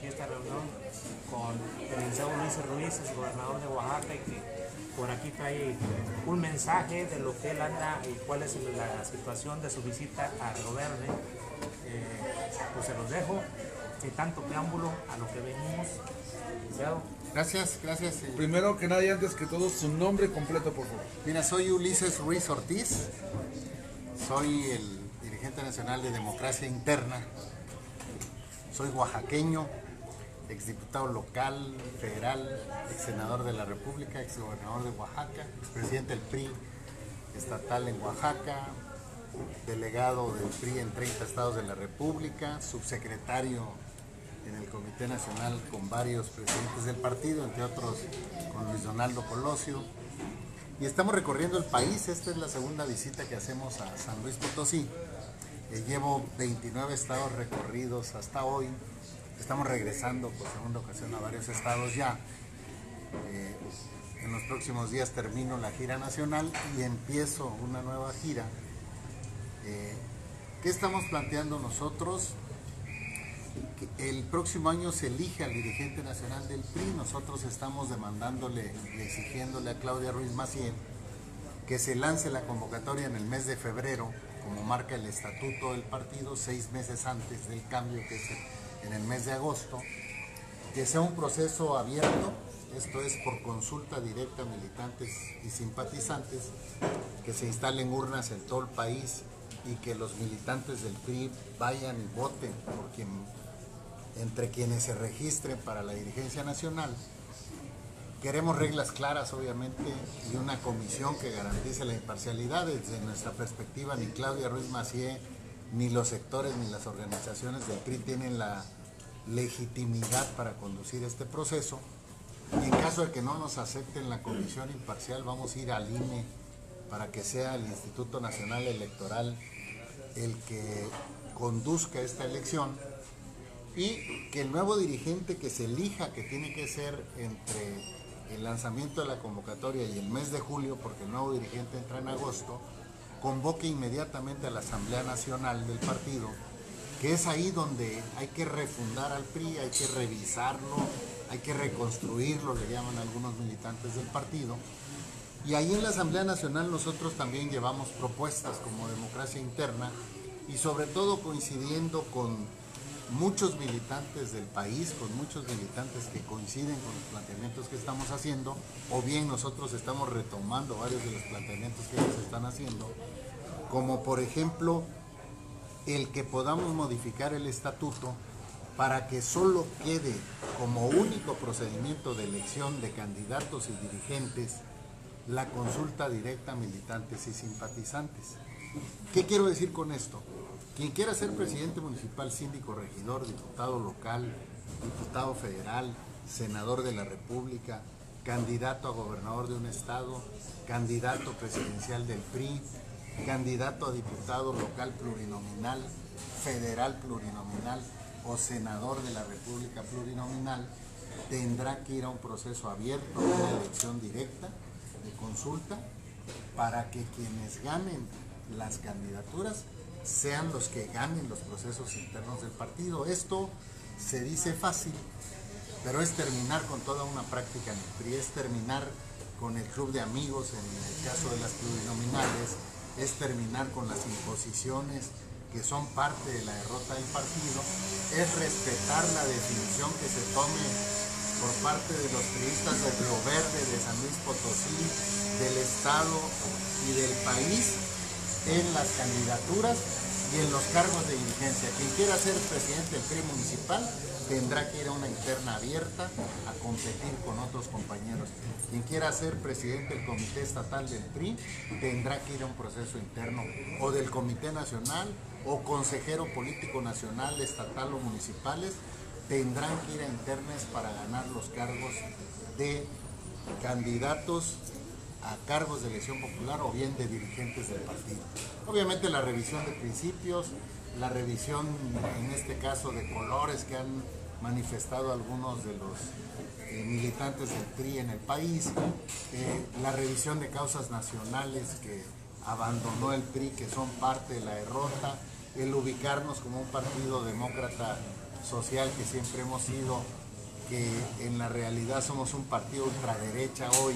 aquí esta reunión con el licenciado Ulises Ruiz, el gobernador de Oaxaca, y que por aquí trae un mensaje de lo que él anda y cuál es la situación de su visita a Río Verde. Pues se los dejo, sin tanto preámbulo, a lo que venimos. Licenciado. Gracias. Primero que nada y antes que todo, su nombre completo, por favor. Mira, soy Ulises Ruiz Ortiz, soy el dirigente nacional de Democracia Interna, soy oaxaqueño, exdiputado local, federal, exsenador de la República, exgobernador de Oaxaca, expresidente del PRI estatal en Oaxaca, delegado del PRI en 30 estados de la República, subsecretario en el Comité Nacional con varios presidentes del partido, entre otros con Luis Donaldo Colosio. Y estamos recorriendo el país. Esta es la segunda visita que hacemos a San Luis Potosí. Llevo 29 estados recorridos hasta hoy. Estamos regresando por segunda ocasión a varios estados ya. En los próximos días termino la gira nacional y empiezo una nueva gira. ¿Qué estamos planteando nosotros? El próximo año se elige al dirigente nacional del PRI. Nosotros estamos demandándole y exigiéndole a Claudia Ruiz Massieu que se lance la convocatoria en el mes de febrero, como marca el estatuto del partido, 6 meses antes del cambio, que es en el mes de agosto, que sea un proceso abierto, esto es por consulta directa a militantes y simpatizantes, que se instalen urnas en todo el país y que los militantes del PRI vayan y voten por entre quienes se registren para la dirigencia nacional. Queremos reglas claras, obviamente, y una comisión que garantice la imparcialidad. Desde nuestra perspectiva, ni Claudia Ruiz Massieu, ni los sectores, ni las organizaciones del PRI tienen la legitimidad para conducir este proceso. Y en caso de que no nos acepten la comisión imparcial, vamos a ir al INE para que sea el Instituto Nacional Electoral el que conduzca esta elección, y que el nuevo dirigente que se elija, que tiene que ser entre el lanzamiento de la convocatoria y el mes de julio, porque el nuevo dirigente entra en agosto, convoque inmediatamente a la Asamblea Nacional del partido, que es ahí donde hay que refundar al PRI, hay que revisarlo, hay que reconstruirlo, le llaman algunos militantes del partido. Y ahí en la Asamblea Nacional nosotros también llevamos propuestas como Democracia Interna, y sobre todo coincidiendo con muchos militantes del país, con muchos militantes que coinciden con los planteamientos que estamos haciendo, o bien nosotros estamos retomando varios de los planteamientos que ellos están haciendo, como por ejemplo el que podamos modificar el estatuto para que solo quede como único procedimiento de elección de candidatos y dirigentes la consulta directa a militantes y simpatizantes. ¿Qué quiero decir con esto? Quien quiera ser presidente municipal, síndico, regidor, diputado local, diputado federal, senador de la República, candidato a gobernador de un estado, candidato presidencial del PRI, candidato a diputado local plurinominal, federal plurinominal o senador de la República plurinominal, tendrá que ir a un proceso abierto, una elección directa de consulta, para que quienes ganen las candidaturas sean los que ganen los procesos internos del partido. Esto se dice fácil, pero es terminar con toda una práctica en el PRI, es terminar con el club de amigos en el caso de las plurinominales, es terminar con las imposiciones que son parte de la derrota del partido, es respetar la definición que se tome por parte de los priistas de Río Verde, de San Luis Potosí, del estado y del país en las candidaturas y en los cargos de dirigencia. Quien quiera ser presidente del PRI municipal tendrá que ir a una interna abierta a competir con otros compañeros. Quien quiera ser presidente del comité estatal del PRI tendrá que ir a un proceso interno, o del comité nacional, o consejero político nacional, estatal o municipales, tendrán que ir a internas para ganar los cargos de candidatos a cargos de elección popular o bien de dirigentes del partido. Obviamente la revisión de principios, la revisión en este caso de colores que han manifestado algunos de los militantes del PRI en el país, la revisión de causas nacionales que abandonó el PRI, que son parte de la derrota, el ubicarnos como un partido demócrata social que siempre hemos sido, que en la realidad somos un partido ultraderecha hoy,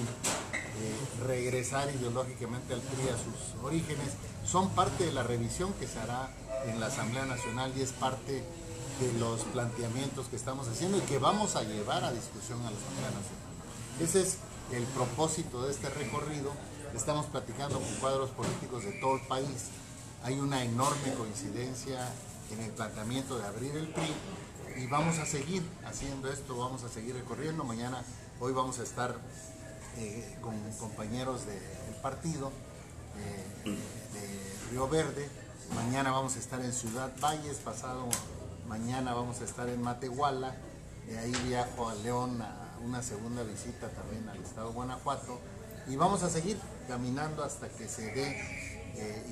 regresar ideológicamente al PRI a sus orígenes, son parte de la revisión que se hará en la Asamblea Nacional y es parte de los planteamientos que estamos haciendo y que vamos a llevar a discusión a la Asamblea Nacional. Ese es el propósito de este recorrido. Estamos platicando con cuadros políticos de todo el país. Hay una enorme coincidencia en el planteamiento de abrir el PRI y vamos a seguir haciendo esto, vamos a seguir recorriendo. Hoy vamos a estar con compañeros del partido de Río Verde, mañana vamos a estar en Ciudad Valles, pasado mañana vamos a estar en Matehuala, de ahí viajo a León a una segunda visita también al estado de Guanajuato y vamos a seguir caminando hasta que se dé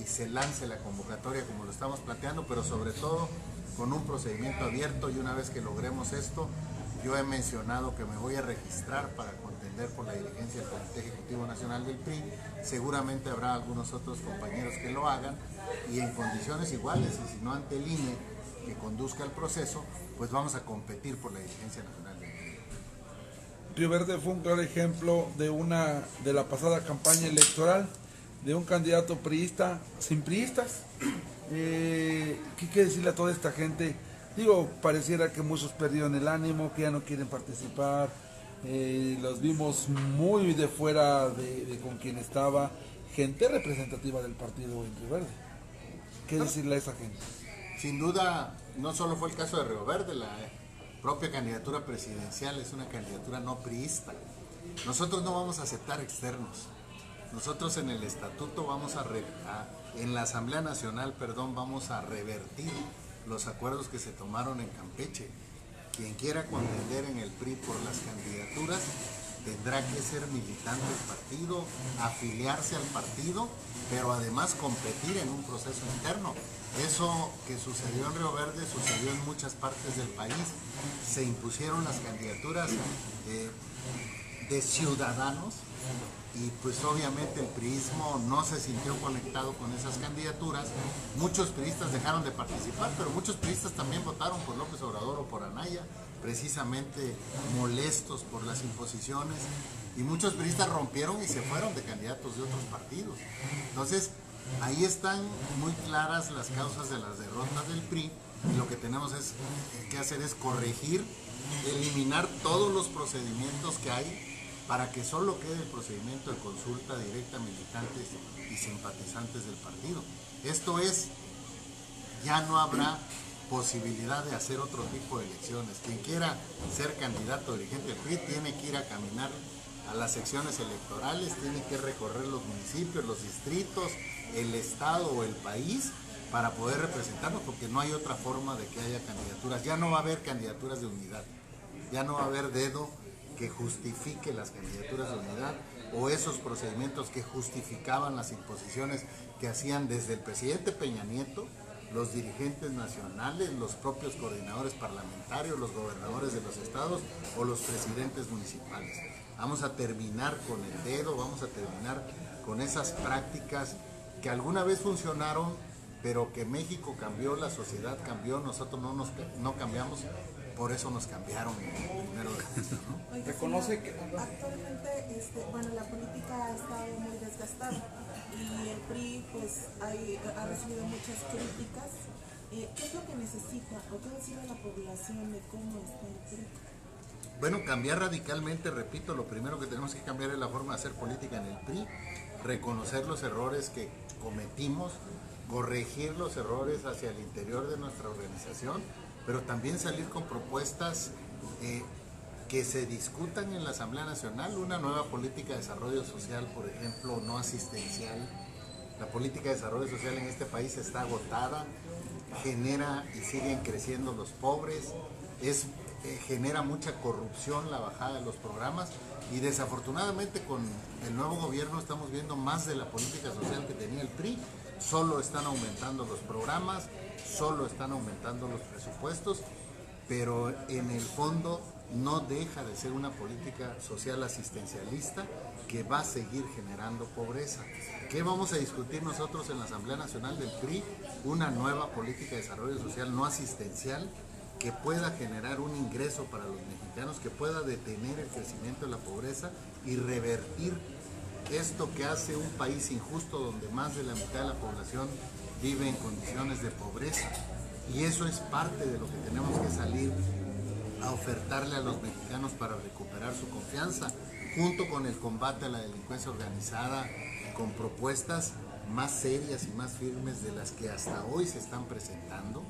y se lance la convocatoria como lo estamos planteando, pero sobre todo con un procedimiento abierto, y una vez que logremos esto, yo he mencionado que me voy a registrar para contender por la dirigencia del Comité Ejecutivo Nacional del PRI. Seguramente habrá algunos otros compañeros que lo hagan y en condiciones iguales, y si no ante el INE que conduzca el proceso, pues vamos a competir por la dirigencia nacional del PRI. Río Verde fue un claro ejemplo de la pasada campaña electoral de un candidato priista sin priistas. ¿Qué quiere decirle a toda esta gente? Digo, pareciera que muchos perdieron el ánimo, que ya no quieren participar. Los vimos muy de fuera de con quien estaba gente representativa del partido en Río Verde. ¿Qué decirle a esa gente? Sin duda, no solo fue el caso de Río Verde, la propia candidatura presidencial es una candidatura no priista. Nosotros no vamos a aceptar externos. Nosotros en el estatuto en la Asamblea Nacional, vamos a revertir los acuerdos que se tomaron en Campeche. Quien quiera contender en el PRI por las candidaturas tendrá que ser militante del partido, afiliarse al partido, pero además competir en un proceso interno. Eso que sucedió en Río Verde sucedió en muchas partes del país. Se impusieron las candidaturas de ciudadanos y pues obviamente el priismo no se sintió conectado con esas candidaturas. Muchos priistas dejaron de participar, pero muchos priistas también votaron por López Obrador o por Anaya, precisamente molestos por las imposiciones, y muchos priistas rompieron y se fueron de candidatos de otros partidos. Entonces, ahí están muy claras las causas de las derrotas del PRI, y lo que tenemos que hacer es corregir, eliminar todos los procedimientos que hay para que solo quede el procedimiento de consulta directa a militantes y simpatizantes del partido. Esto es, ya no habrá posibilidad de hacer otro tipo de elecciones. Quien quiera ser candidato dirigente del PRI tiene que ir a caminar a las secciones electorales, tiene que recorrer los municipios, los distritos, el estado o el país para poder representarnos, porque no hay otra forma de que haya candidaturas. Ya no va a haber candidaturas de unidad, ya no va a haber dedo que justifique las candidaturas de unidad o esos procedimientos que justificaban las imposiciones que hacían desde el presidente Peña Nieto, los dirigentes nacionales, los propios coordinadores parlamentarios, los gobernadores de los estados o los presidentes municipales. Vamos a terminar con el dedo, vamos a terminar con esas prácticas que alguna vez funcionaron, pero que México cambió, la sociedad cambió, nosotros no cambiamos. Por eso nos cambiaron primero de junio, ¿no? Oiga, Reconoce que actualmente, la política ha estado muy desgastada y el PRI ha recibido muchas críticas. ¿Qué es lo que necesita o qué decide la población de cómo está el PRI? Bueno, cambiar radicalmente, repito, lo primero que tenemos que cambiar es la forma de hacer política en el PRI, reconocer los errores que cometimos, corregir los errores hacia el interior de nuestra organización, pero también salir con propuestas que se discutan en la Asamblea Nacional, una nueva política de desarrollo social, por ejemplo, no asistencial. La política de desarrollo social en este país está agotada, genera y siguen creciendo los pobres, genera mucha corrupción la bajada de los programas, y desafortunadamente con el nuevo gobierno estamos viendo más de la política social que tenía el PRI. Solo están aumentando los programas, solo están aumentando los presupuestos, pero en el fondo no deja de ser una política social asistencialista que va a seguir generando pobreza. ¿Qué vamos a discutir nosotros en la Asamblea Nacional del PRI? Una nueva política de desarrollo social no asistencial que pueda generar un ingreso para los mexicanos, que pueda detener el crecimiento de la pobreza y revertir esto que hace un país injusto donde más de la mitad de la población vive en condiciones de pobreza. Y eso es parte de lo que tenemos que salir a ofertarle a los mexicanos para recuperar su confianza, junto con el combate a la delincuencia organizada, con propuestas más serias y más firmes de las que hasta hoy se están presentando.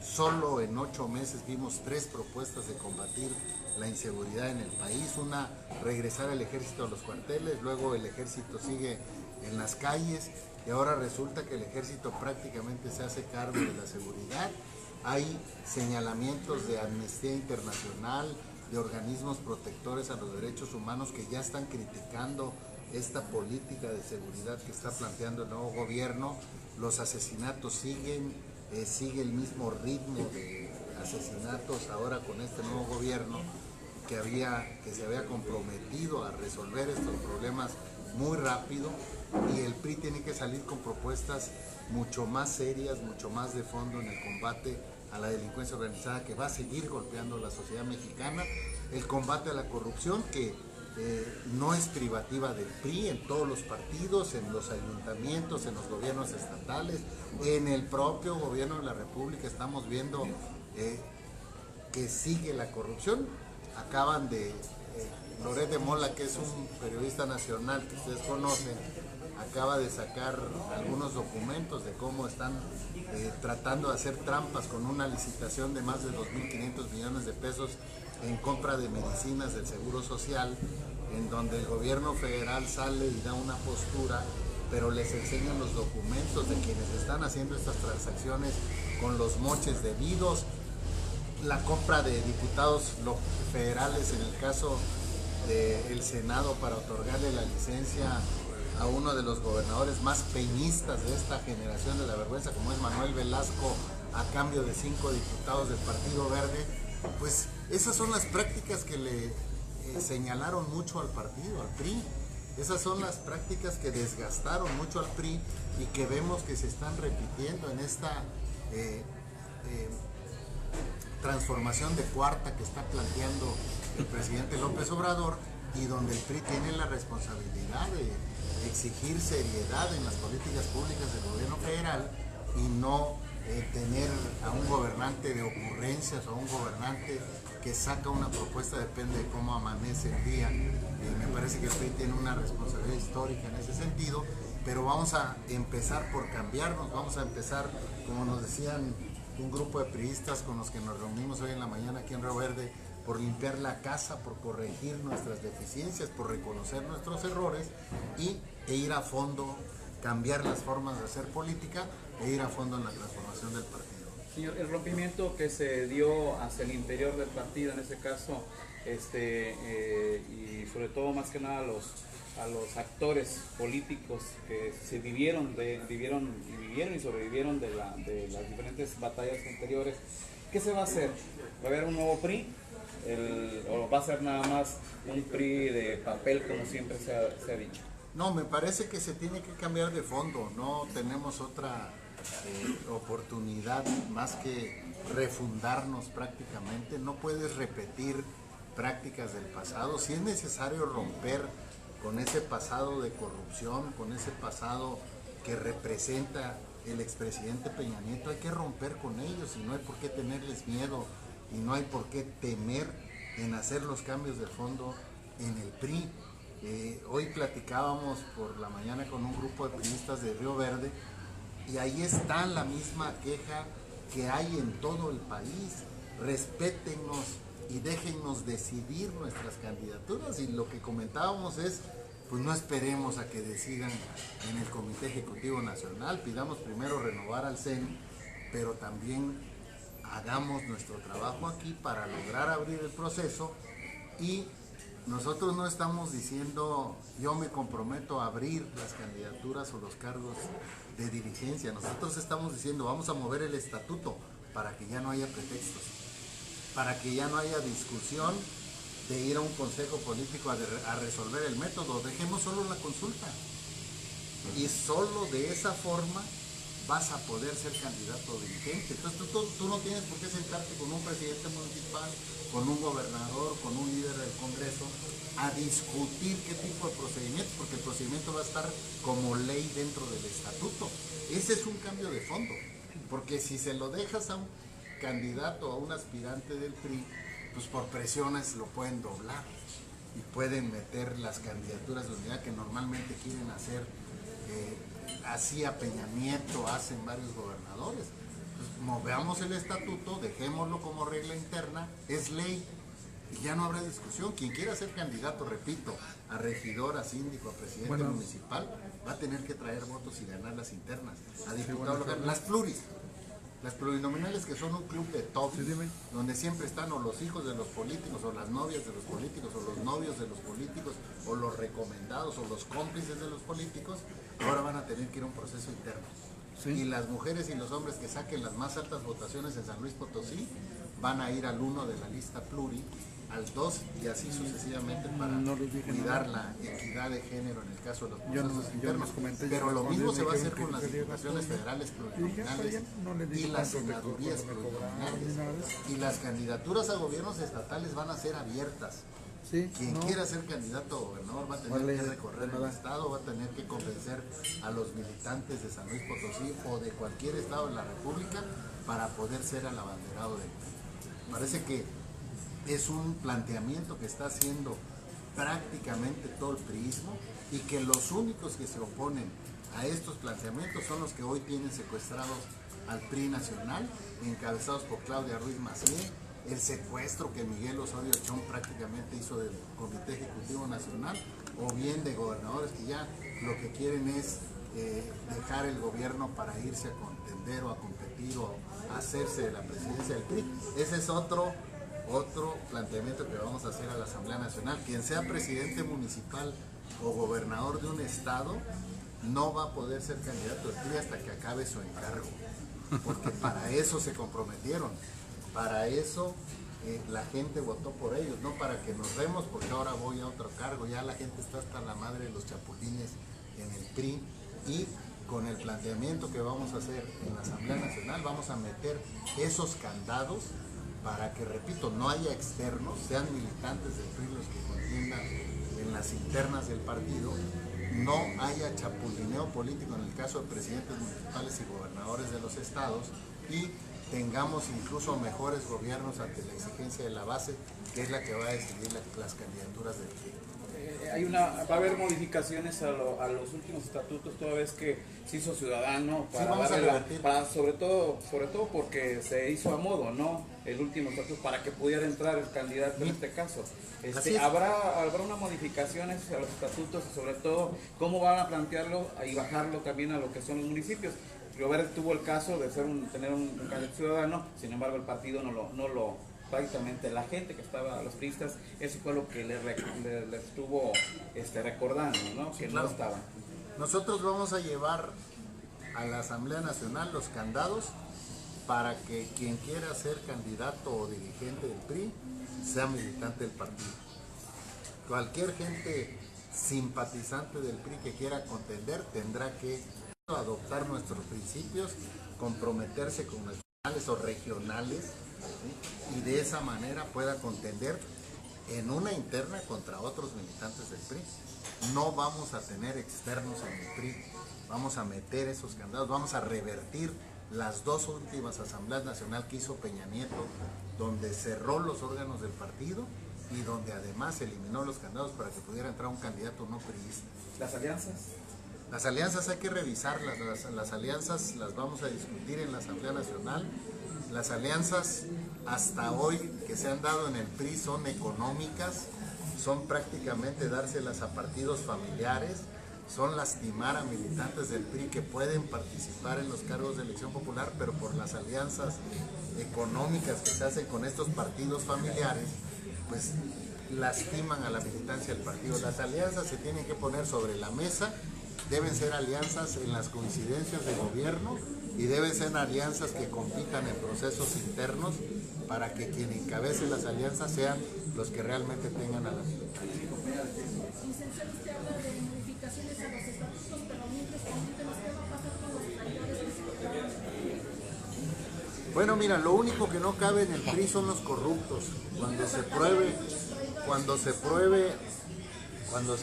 Solo en 8 meses vimos 3 propuestas de combatir la inseguridad en el país. Una, regresar el ejército a los cuarteles, luego el ejército sigue en las calles y ahora resulta que el ejército prácticamente se hace cargo de la seguridad. Hay señalamientos de Amnistía Internacional, de organismos protectores a los derechos humanos que ya están criticando esta política de seguridad que está planteando el nuevo gobierno. Los asesinatos siguen, sigue el mismo ritmo de asesinatos ahora con este nuevo gobierno que se había comprometido a resolver estos problemas muy rápido, y el PRI tiene que salir con propuestas mucho más serias, mucho más de fondo en el combate a la delincuencia organizada, que va a seguir golpeando la sociedad mexicana, el combate a la corrupción, que no es privativa del PRI, en todos los partidos, en los ayuntamientos, en los gobiernos estatales, en el propio gobierno de la República estamos viendo que sigue la corrupción. Acaban de, Loret de Mola, que es un periodista nacional que ustedes conocen, acaba de sacar algunos documentos de cómo están tratando de hacer trampas con una licitación de más de 2.500 millones de pesos en compra de medicinas del Seguro Social, en donde el gobierno federal sale y da una postura, pero les enseñan los documentos de quienes están haciendo estas transacciones con los moches debidos, la compra de diputados federales en el caso del Senado para otorgarle la licencia a uno de los gobernadores más peñistas de esta generación de la vergüenza, como es Manuel Velasco, a cambio de 5 diputados del Partido Verde. Pues esas son las prácticas que le señalaron mucho al partido, al PRI. Esas son las prácticas que desgastaron mucho al PRI y que vemos que se están repitiendo en esta transformación de cuarta que está planteando el presidente López Obrador, y donde el PRI tiene la responsabilidad de exigir seriedad en las políticas públicas del gobierno federal y no tener a un gobernante de ocurrencias o a un gobernante que saca una propuesta, depende de cómo amanece el día. Me parece que el PRI tiene una responsabilidad histórica en ese sentido, pero vamos a empezar por cambiarnos, vamos a empezar, como nos decían un grupo de priistas con los que nos reunimos hoy en la mañana aquí en Río Verde, por limpiar la casa, por corregir nuestras deficiencias, por reconocer nuestros errores e ir a fondo, cambiar las formas de hacer política e ir a fondo en la transformación del partido. Señor, el rompimiento que se dio hacia el interior del partido, en ese caso, y sobre todo más que nada a los actores políticos que se vivieron y sobrevivieron de las diferentes batallas anteriores, ¿qué se va a hacer? ¿Va a haber un nuevo PRI? ¿O va a ser nada más un PRI de papel, como siempre se ha dicho? No, me parece que se tiene que cambiar de fondo. No tenemos otra oportunidad más que refundarnos prácticamente. No puedes repetir prácticas del pasado. Si es necesario romper con ese pasado de corrupción, con ese pasado que representa el expresidente Peña Nieto, hay que romper con ellos y no hay por qué tenerles miedo y no hay por qué temer en hacer los cambios de fondo en el PRI. Hoy platicábamos por la mañana con un grupo de priistas de Río Verde y ahí está la misma queja que hay en todo el país. Respétennos y déjennos decidir nuestras candidaturas, y lo que comentábamos es, pues no esperemos a que decidan en el Comité Ejecutivo Nacional, pidamos primero renovar al CEN, pero también hagamos nuestro trabajo aquí para lograr abrir el proceso. Y nosotros no estamos diciendo yo me comprometo a abrir las candidaturas o los cargos de dirigencia, nosotros estamos diciendo vamos a mover el estatuto para que ya no haya pretextos, para que ya no haya discusión de ir a un consejo político a resolver el método, dejemos solo la consulta y solo de esa forma vas a poder ser candidato dirigente. Entonces tú no tienes por qué sentarte con un presidente municipal, con un gobernador, con un líder del Congreso, a discutir qué tipo de procedimientos, porque el procedimiento va a estar como ley dentro del estatuto. Ese es un cambio de fondo, porque si se lo dejas a un candidato, a un aspirante del PRI, pues por presiones lo pueden doblar y pueden meter las candidaturas de unidad que normalmente quieren hacer, así a Peña Nieto hacen varios gobernadores. Pues movamos el estatuto, dejémoslo como regla interna, es ley y ya no habrá discusión. Quien quiera ser candidato, repito, a regidor, a síndico, a presidente municipal, va a tener que traer votos y ganar las internas, a diputado local, las plurinominales, que son un club de top, donde siempre están o los hijos de los políticos, o las novias de los políticos, o los novios de los políticos, o los recomendados, o los cómplices de los políticos, ahora van a tener que ir a un proceso interno. Y las mujeres y los hombres que saquen las más altas votaciones en San Luis Potosí van a ir al 1 de la lista pluri, al 2 y así sucesivamente para cuidar la equidad de género en el caso de los procesos internos. Pero lo mismo se va a hacer con las diputaciones federales plurinominales y las senadurías plurinominales. Y las candidaturas a gobiernos estatales van a ser abiertas. Quien quiera ser candidato a gobernador va a tener que recorrer el estado, va a tener que convencer a los militantes de San Luis Potosí o de cualquier estado de la República para poder ser el abanderado del PRI. Parece que es un planteamiento que está haciendo prácticamente todo el priismo y que los únicos que se oponen a estos planteamientos son los que hoy tienen secuestrados al PRI nacional, encabezados por Claudia Ruiz Massieu, el secuestro que Miguel Osorio Chong prácticamente hizo del Comité Ejecutivo Nacional, o bien de gobernadores que ya lo que quieren es dejar el gobierno para irse a contender o a competir o a hacerse de la presidencia del PRI. Ese es otro planteamiento que vamos a hacer a la Asamblea Nacional. Quien sea presidente municipal o gobernador de un estado no va a poder ser candidato del PRI hasta que acabe su encargo, porque para eso se comprometieron, para eso la gente votó por ellos, no para que nos vemos porque ahora voy a otro cargo. Ya la gente está hasta la madre de los chapulines en el PRI, y con el planteamiento que vamos a hacer en la Asamblea Nacional vamos a meter esos candados para que, repito, no haya externos, sean militantes del PRI los que contiendan en las internas del partido, no haya chapulineo político en el caso de presidentes municipales y gobernadores de los estados, y tengamos incluso mejores gobiernos ante la exigencia de la base, que es la que va a decidir las candidaturas del PRI. Va a haber modificaciones a los últimos estatutos, toda vez que se hizo ciudadano, sobre todo porque se hizo a modo, ¿no? El último estatuto, para que pudiera entrar el candidato en este caso. ¿Habrá una modificaciones a los estatutos y sobre todo cómo van a plantearlo y bajarlo también a lo que son los municipios? Río Verde tuvo el caso de tener un candidato ciudadano, sin embargo el partido no lo prácticamente la gente que estaba, los priistas, eso fue lo que le estuvo recordando, ¿no? Sí, que claro. no estaban. Nosotros vamos a llevar a la Asamblea Nacional los candados para que quien quiera ser candidato o dirigente del PRI sea militante del partido. Cualquier gente simpatizante del PRI que quiera contender tendrá que adoptar nuestros principios, comprometerse con nacionales o regionales, ¿sí? Y de esa manera pueda contender en una interna contra otros militantes del PRI. No vamos a tener externos en el PRI, vamos a meter esos candados, vamos a revertir las dos últimas asambleas nacionales que hizo Peña Nieto, donde cerró los órganos del partido y donde además eliminó los candados para que pudiera entrar un candidato no priista. ¿Las alianzas? Las alianzas hay que revisarlas, las alianzas las vamos a discutir en la Asamblea Nacional. Las alianzas hasta hoy que se han dado en el PRI son económicas, son prácticamente dárselas a partidos familiares, son lastimar a militantes del PRI que pueden participar en los cargos de elección popular, pero por las alianzas económicas que se hacen con estos partidos familiares, pues lastiman a la militancia del partido. Las alianzas se tienen que poner sobre la mesa, deben ser alianzas en las coincidencias de gobierno y deben ser alianzas que compitan en procesos internos para que quien encabece las alianzas sean los que realmente tengan a la Licenciado, usted habla de modificaciones a los estatutos, pero mientras coméntenos qué va a pasar con los traidores que se quedaron. Bueno, mira, lo único que no cabe en el PRI son los corruptos. Cuando se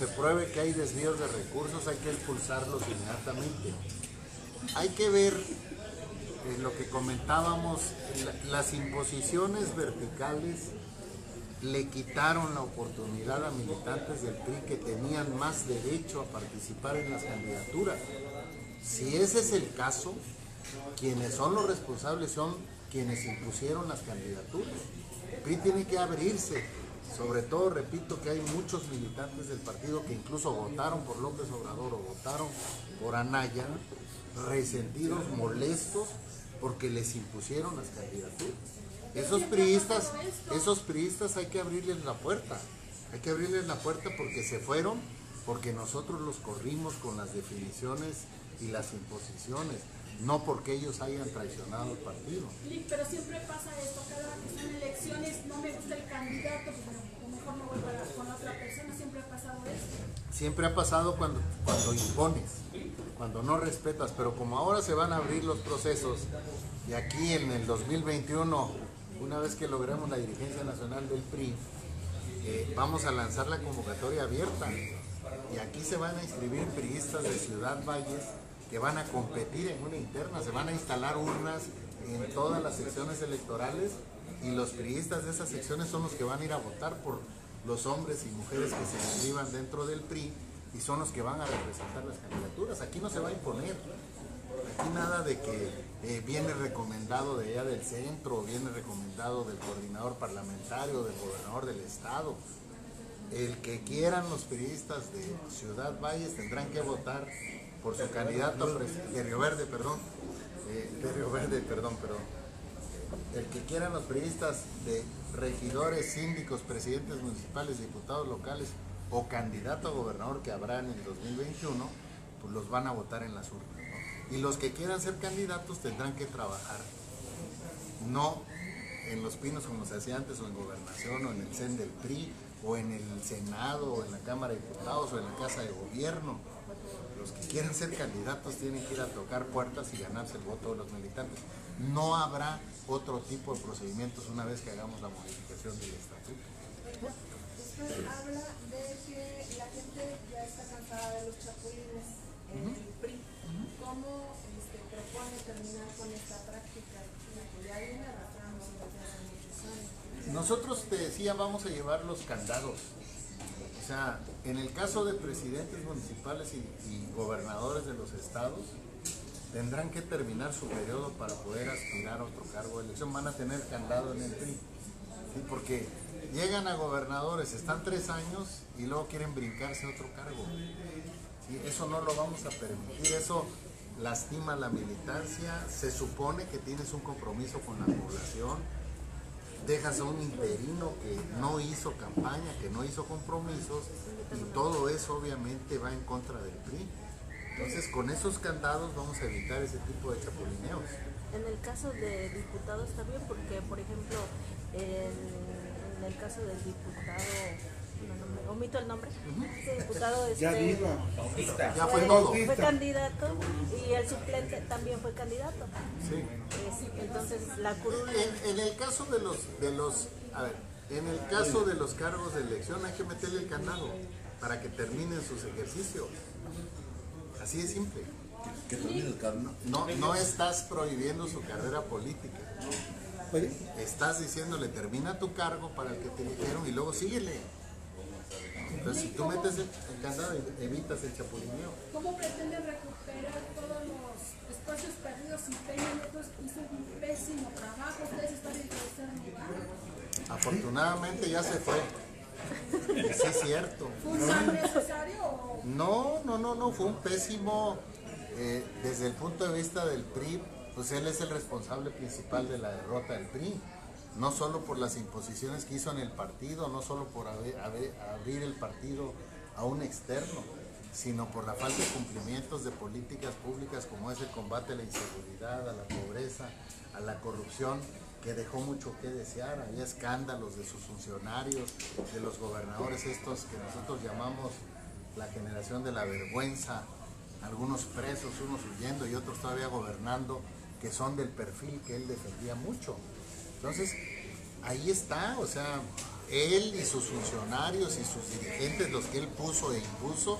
pruebe que hay desvíos de recursos, hay que expulsarlos inmediatamente. Hay que ver lo que comentábamos, las imposiciones verticales le quitaron la oportunidad a militantes del PRI que tenían más derecho a participar en las candidaturas. Si ese es el caso, quienes son los responsables son quienes impusieron las candidaturas. El PRI tiene que abrirse, sobre todo, repito, que hay muchos militantes del partido que incluso votaron por López Obrador o votaron por Anaya, resentidos, molestos, porque les impusieron las candidaturas. Esos priistas hay que abrirles la puerta, porque se fueron, porque nosotros los corrimos con las definiciones y las imposiciones, no porque ellos hayan traicionado al partido. Pero siempre pasa esto, cada vez que son elecciones, no me gusta el candidato, pues mejor me voy con otra persona, siempre ha pasado esto. Siempre ha pasado cuando impones, cuando no respetas, pero como ahora se van a abrir los procesos, y aquí en el 2021, una vez que logremos la dirigencia nacional del PRI, vamos a lanzar la convocatoria abierta, y aquí se van a inscribir priistas de Ciudad Valles que van a competir en una interna, se van a instalar urnas en todas las secciones electorales, y los priistas de esas secciones son los que van a ir a votar por los hombres y mujeres que se inscriban dentro del PRI, y son los que van a representar las candidaturas. Aquí no se va a imponer, aquí nada de que viene recomendado de allá del centro, o viene recomendado del coordinador parlamentario, del gobernador del estado. El que quieran los priistas de Ciudad Valles tendrán que votar por su candidato de Río Verde, perdón. El que quieran los priistas de regidores, síndicos, presidentes municipales, diputados locales o candidato a gobernador que habrá en el 2021, pues los van a votar en las urnas, ¿no? Y los que quieran ser candidatos tendrán que trabajar, no en Los Pinos como se hacía antes, o en Gobernación, o en el CEN del PRI, o en el Senado, o en la Cámara de Diputados, o en la Casa de Gobierno. Los que quieran ser candidatos tienen que ir a tocar puertas y ganarse el voto de los militantes. No habrá otro tipo de procedimientos una vez que hagamos la modificación del estatuto. Usted habla de que la gente ya está cansada de los chapulines en el PRI. ¿Cómo propone terminar con esta práctica? Que ya viene arrastrándose desde hace muchos años. Nosotros, te decía, vamos a llevar los candados. O sea, en el caso de presidentes municipales y gobernadores de los estados, tendrán que terminar su periodo para poder aspirar a otro cargo de elección. Van a tener candado en el PRI, ¿sí? Porque llegan a gobernadores, están 3 años y luego quieren brincarse a otro cargo. ¿Sí? Eso no lo vamos a permitir, eso lastima la militancia. Se supone que tienes un compromiso con la población, dejas a un interino que no hizo campaña, que no hizo compromisos, y todo eso obviamente va en contra del PRI. Entonces, con esos candados vamos a evitar ese tipo de chapulineos. En el caso de diputados también, porque por ejemplo, en el caso del diputado, omito el nombre, ese diputado Ya fue todo. fue candidato, y el suplente también fue candidato. Sí. Entonces la curul... En el caso en el caso de los cargos de elección hay que meterle el candado para que terminen sus ejercicios. Así de simple. Que termine el candado. No estás prohibiendo su carrera política. Estás diciéndole, termina tu cargo para el que te eligieron y luego síguele. Entonces, si tú metes el candado, evitas el chapulineo. ¿Cómo pretenden recuperar todos los espacios perdidos si Peña Nieto hizo un pésimo trabajo? Ustedes están en tercer lugar. Afortunadamente ya se fue. Y sí es cierto. ¿Fue un tan necesario o...? No, fue un pésimo, desde el punto de vista del PRI, pues él es el responsable principal de la derrota del PRI, no solo por las imposiciones que hizo en el partido, no solo por abrir el partido a un externo, sino por la falta de cumplimientos de políticas públicas como es el combate a la inseguridad, a la pobreza, a la corrupción, que dejó mucho que desear. Hay escándalos de sus funcionarios, de los gobernadores estos que nosotros llamamos la generación de la vergüenza, algunos presos, unos huyendo y otros todavía gobernando, que son del perfil que él defendía mucho. Entonces, ahí está, o sea, él y sus funcionarios y sus dirigentes, los que él puso e impuso,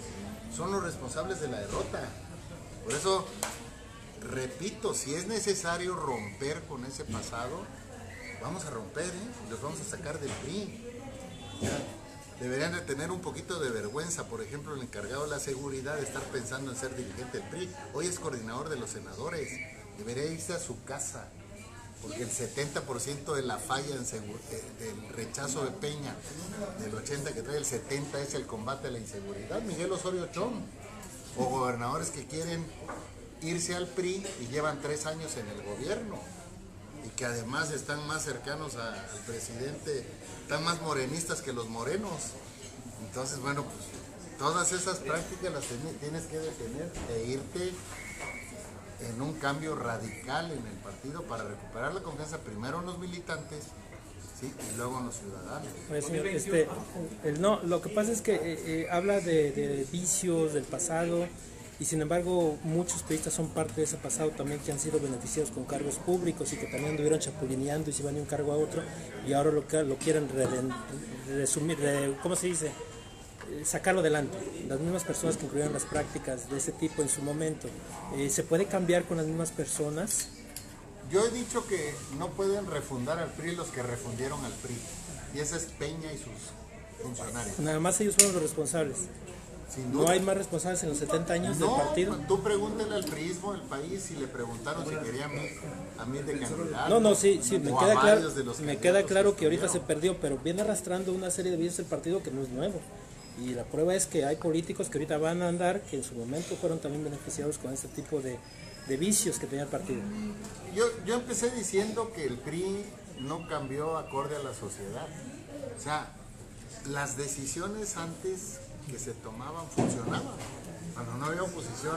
son los responsables de la derrota. Por eso, repito, si es necesario romper con ese pasado, vamos a romper, los vamos a sacar del PRI. Ya, deberían de tener un poquito de vergüenza, por ejemplo, el encargado de la seguridad de estar pensando en ser dirigente del PRI. Hoy es coordinador de los senadores, debería irse a su casa, porque el 70% de la falla del rechazo de Peña, del 80% que trae, el 70% es el combate a la inseguridad. Miguel Osorio Chong, o gobernadores que quieren irse al PRI y llevan 3 años en el gobierno y que además están más cercanos al presidente, están más morenistas que los morenos. Entonces, bueno, pues todas esas prácticas las tienes que detener e irte en un cambio radical en el partido para recuperar la confianza primero en los militantes, ¿sí? Y luego en los ciudadanos. Oye, señor, no, lo que pasa es que habla de vicios del pasado y sin embargo muchos periodistas son parte de ese pasado también, que han sido beneficiados con cargos públicos y que también anduvieron chapulineando y se van de un cargo a otro y ahora lo quieren resumir, ¿cómo se dice? Sacarlo adelante. Las mismas personas que incluyeron las prácticas de ese tipo en su momento, ¿se puede cambiar con las mismas personas? Yo he dicho que no pueden refundar al PRI los que refundieron al PRI, y ese es Peña y sus funcionarios. Nada más ellos fueron los responsables. Sin duda. ¿No hay más responsables en los 70 años del partido? No, tú pregúntale al priismo del país si le preguntaron si quería a mí de candidato. No, sí, me queda claro que ahorita estuvieron. se perdió, pero viene arrastrando una serie de vicios del partido que no es nuevo. Y la prueba es que hay políticos que ahorita van a andar, que en su momento fueron también beneficiados con este tipo de vicios que tenía el partido. Yo empecé diciendo que el PRI no cambió acorde a la sociedad. O sea, las decisiones antes que se tomaban funcionaban. Cuando no había oposición,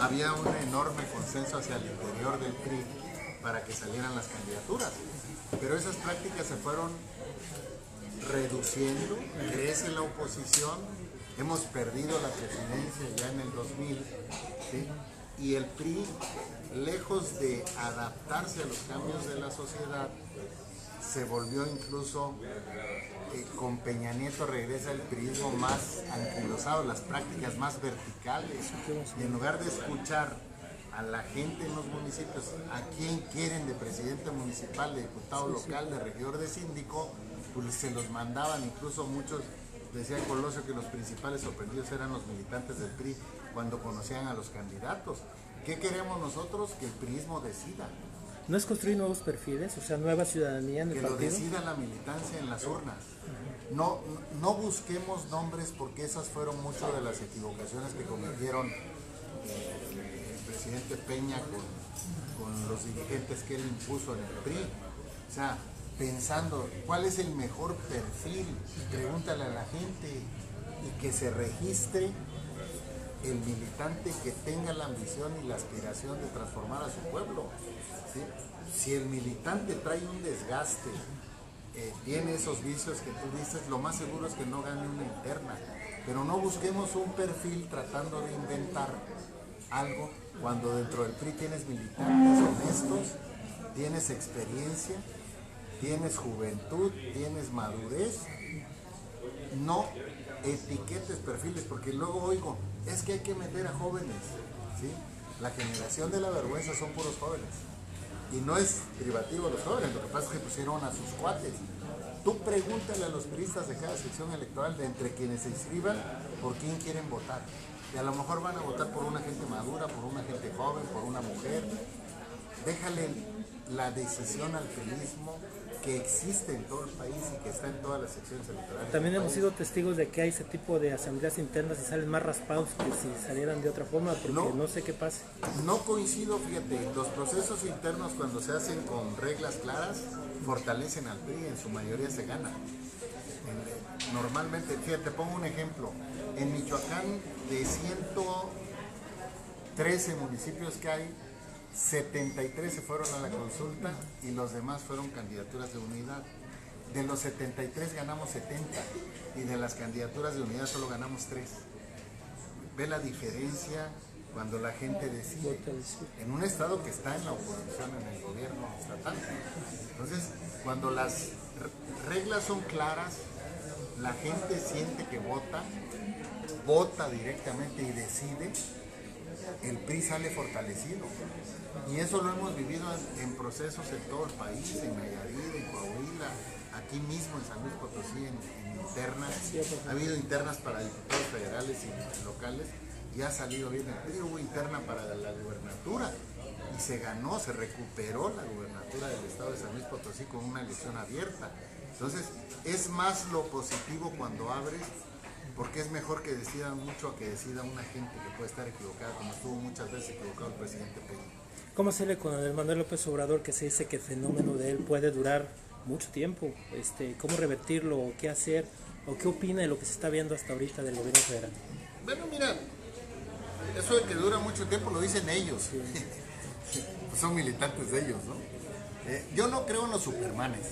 había un enorme consenso hacia el interior del PRI para que salieran las candidaturas. Pero esas prácticas se fueron reduciendo, crece la oposición, hemos perdido la presidencia ya en el 2000, ¿sí? Y el PRI, lejos de adaptarse a los cambios de la sociedad, se volvió incluso, con Peña Nieto regresa el priismo más anquilosado, las prácticas más verticales, y en lugar de escuchar a la gente en los municipios, a quién quieren de presidente municipal, de diputado local, de regidor, de síndico, pues se los mandaban. Incluso muchos, decía Colosio, que los principales sorprendidos eran los militantes del PRI cuando conocían a los candidatos. ¿Qué queremos nosotros? Que el priismo decida. ¿No es construir nuevos perfiles, o sea, nueva ciudadanía en el partido? Que lo decida la militancia en las urnas. No busquemos nombres, porque esas fueron muchas de las equivocaciones que cometieron el presidente Peña con los dirigentes que él impuso en el PRI. O sea, pensando cuál es el mejor perfil, pregúntale a la gente y que se registre el militante que tenga la ambición y la aspiración de transformar a su pueblo, ¿sí? Si el militante trae un desgaste, tiene esos vicios que tú dices, lo más seguro es que no gane una interna. Pero no busquemos un perfil tratando de inventar algo cuando dentro del PRI tienes militantes honestos, tienes experiencia, tienes juventud, tienes madurez. No etiquetes perfiles, porque luego oigo, es que hay que meter a jóvenes, ¿sí? La generación de la vergüenza son puros jóvenes, y no es privativo de los jóvenes, lo que pasa es que pusieron a sus cuates. Tú pregúntale a los priistas de cada sección electoral, de entre quienes se inscriban, por quién quieren votar, y a lo mejor van a votar por una gente madura, por una gente joven, por una mujer. Déjale la decisión al priismo, que existe en todo el país y que está en todas las secciones electorales. También hemos sido testigos de que hay ese tipo de asambleas internas y salen más raspados que si salieran de otra forma, porque no sé qué pase. No coincido, fíjate, los procesos internos cuando se hacen con reglas claras fortalecen al PRI, en su mayoría se gana. normalmente, fíjate, pongo un ejemplo. En Michoacán, de 113 municipios que hay, 73 se fueron a la consulta y los demás fueron candidaturas de unidad. De los 73 ganamos 70 y de las candidaturas de unidad solo ganamos 3. Ve la diferencia cuando la gente decide en un estado que está en la oposición en el gobierno estatal. Entonces, cuando las reglas son claras, la gente siente que vota directamente y decide, el PRI sale fortalecido. Y eso lo hemos vivido en procesos en todo el país, en Nayarit, en Coahuila, aquí mismo en San Luis Potosí, en internas. Ha habido internas para diputados federales y locales y ha salido bien. El PRI hubo interna para la gubernatura y se ganó, se recuperó la gubernatura del estado de San Luis Potosí con una elección abierta. Entonces, es más lo positivo cuando abres, porque es mejor que decidan mucho a que decida una gente que puede estar equivocada, como estuvo muchas veces equivocado el presidente Peña. ¿Cómo hacerle con el Manuel López Obrador, que se dice que el fenómeno de él puede durar mucho tiempo? ¿Cómo revertirlo? ¿O qué hacer? ¿O qué opina de lo que se está viendo hasta ahorita del gobierno federal? Bueno, mira, eso de que dura mucho tiempo lo dicen ellos. Sí. Son militantes de ellos, ¿no? Yo no creo en los supermanes.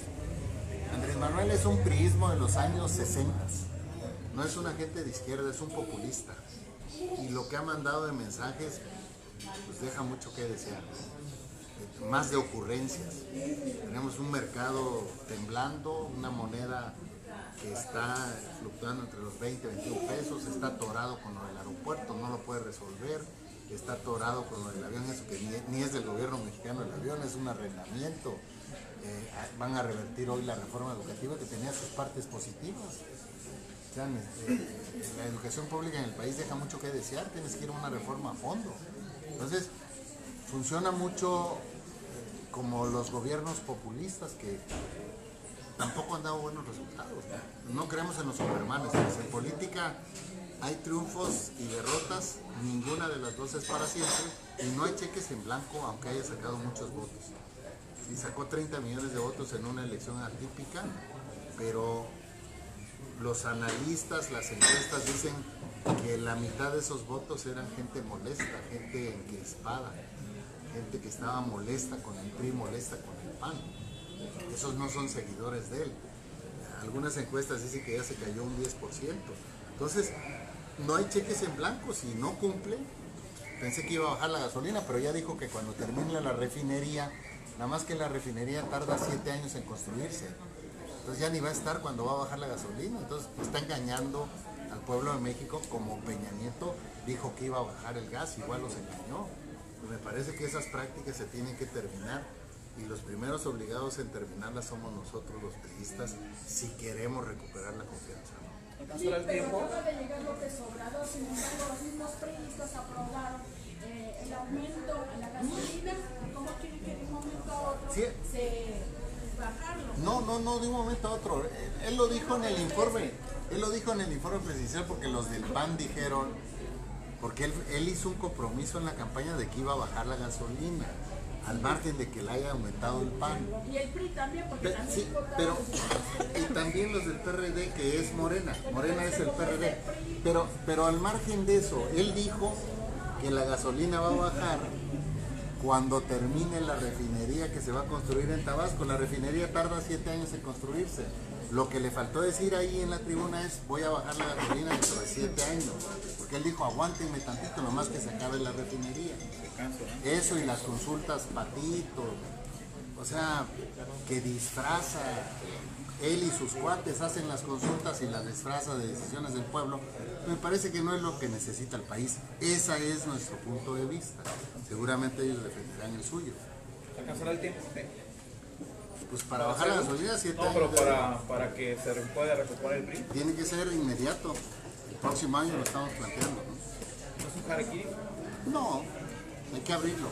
Andrés Manuel es un priismo de los años 60. No es un agente de izquierda, es un populista. Y lo que ha mandado de mensajes, pues deja mucho que desear. Más de ocurrencias. Tenemos un mercado temblando, una moneda que está fluctuando entre los 20 y 21 pesos, está atorado con lo del aeropuerto, no lo puede resolver, está atorado con lo del avión, eso que ni es del gobierno mexicano el avión, es un arrendamiento. Van a revertir hoy la reforma educativa que tenía sus partes positivas. O sea, la educación pública en el país deja mucho que desear, tienes que ir a una reforma a fondo. Entonces, funciona mucho como los gobiernos populistas que tampoco han dado buenos resultados. No creemos en los supermanes. En política hay triunfos y derrotas, ninguna de las dos es para siempre, y no hay cheques en blanco, aunque haya sacado muchos votos. Sí, sacó 30 millones de votos en una elección atípica, pero los analistas, las encuestas dicen que la mitad de esos votos eran gente molesta, gente encrespada, gente que estaba molesta con el PRI, molesta con el PAN. Esos no son seguidores de él. Algunas encuestas dicen que ya se cayó un 10%. Entonces, no hay cheques en blanco. Si no cumple, pensé que iba a bajar la gasolina, pero ya dijo que cuando termine la refinería, nada más que la refinería tarda 7 años en construirse. Entonces ya ni va a estar cuando va a bajar la gasolina. Entonces está engañando al pueblo de México, como Peña Nieto dijo que iba a bajar el gas, igual los engañó. Pues me parece que esas prácticas se tienen que terminar y los primeros obligados en terminarlas somos nosotros los priistas si queremos recuperar la confianza. Sí, pero acaba de llegar López Obrador, sin embargo los mismos priistas aprobaron el aumento en la gasolina. ¿Cómo quieren que de un momento a otro se bajarlo? No, de un momento a otro. Él lo dijo en el informe. Él lo dijo en el informe presidencial porque los del PAN dijeron, porque él hizo un compromiso en la campaña de que iba a bajar la gasolina, al margen de que le haya aumentado el PAN. Y el PRI también, porque también sí, pero y también los del PRD, que es Morena es el PRD. Pero al margen de eso, él dijo que la gasolina va a bajar cuando termine la refinería que se va a construir en Tabasco. La refinería tarda 7 años en construirse. Lo que le faltó decir ahí en la tribuna es: voy a bajar la gasolina dentro de 7 años. Porque él dijo: aguántenme tantito, nomás que se acabe la refinería. Eso y las consultas patito. O sea, que disfraza. Él y sus cuates hacen las consultas y las disfraza de decisiones del pueblo. Me parece que no es lo que necesita el país. Ese es nuestro punto de vista. Seguramente ellos defenderán el suyo. ¿Alcanzará el tiempo? Pues para bajar la gasolina 7 años. No, pero para que se pueda recuperar el PRI. Tiene que ser inmediato. El próximo año lo estamos planteando, ¿no? ¿No es un harakiri? No, hay que abrirlo.